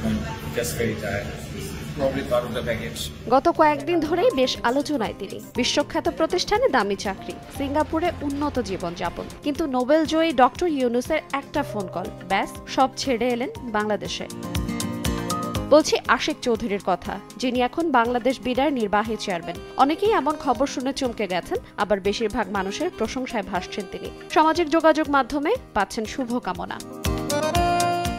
I'm just very tired. Probably part of the package. গত কয়েকদিন ধরেই বেশ আলোচনায় তিনি। বিশ্বখ্যাত প্রতিষ্ঠানে দামি চাকরি, সিঙ্গাপুরে উন্নত জীবনযাপন, কিন্তু নোবেল জয়ী ডক্টর ইউনূসের একটা ফোন কল, ব্যাস সব ছেড়ে এলেন বাংলাদেশে। বলছি আশিক চৌধুরীর কথা, যিনি এখন বাংলাদেশ বিডার নির্বাহী চেয়ারম্যান। অনেকেই এমন খবর শুনে চমকে গেছেন, আবার বেশিরভাগ মানুষের প্রশংসায় ভাসছেন তিনি। সামাজিক যোগাযোগ মাধ্যমে পাচ্ছেন শুভকামনা।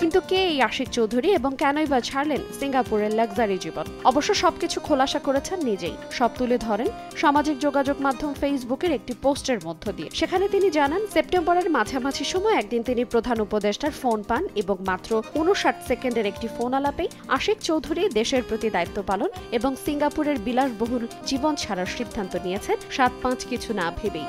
কিন্তু কে এই আশিক চৌধুরী এবং কেনই বা ছাড়লেন সিঙ্গাপুরের লাক্সারি জীবন? অবশ্য সবকিছু খোলাসা করেছেন নিজেই। সব তুলে ধরেন সামাজিক যোগাযোগ মাধ্যম ফেসবুকের একটি পোস্টের মধ্য দিয়ে। সেখানে তিনি জানান, সেপ্টেম্বরের মাঝামাঝি সময় একদিন তিনি প্রধান উপদেষ্টার ফোন পান এবং মাত্র 59 সেকেন্ডের একটি ফোন আলাপেই আশিক চৌধুরী দেশের প্রতি দায়িত্ব পালন এবং সিঙ্গাপুরের বিলাসবহুল জীবন ছাড়ার সিদ্ধান্ত নিয়েছেন 7-5 কিছু না ভেবেই।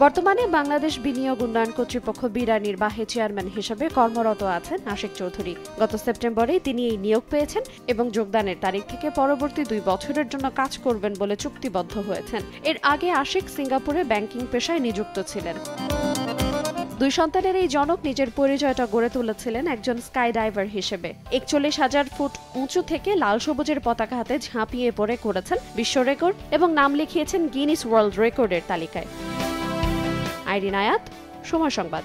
বর্তমানে বাংলাদেশ বিনিয়োগ উন্নয়ন কর্তৃপক্ষ বিডার নির্বাহী চেয়ারম্যান হিসেবে কর্মরত আছেন আশিক চৌধুরী। গত সেপ্টেম্বরে তিনি এই নিয়োগ পেয়েছেন এবং যোগদানের তারিখ থেকে পরবর্তী 2 বছরের জন্য কাজ করবেন বলে চুক্তিবদ্ধ হয়েছেন। এর আগে আশিক সিঙ্গাপুরে ব্যাংকিং পেশায় নিযুক্ত ছিলেন। 2 সন্তানের এই জনক নিজের পরিচয়টা গড়ে তুলেছিলেন একজন স্কাই ডাইভার হিসেবে। 41,000 ফুট উঁচু থেকে লাল সবুজের পতাকা হাতে ঝাঁপিয়ে পড়ে করেছেন বিশ্ব রেকর্ড এবং নাম লিখিয়েছেন গিনিস ওয়ার্ল্ড রেকর্ডের তালিকায়। আইরিন আয়াত, সময় সংবাদ।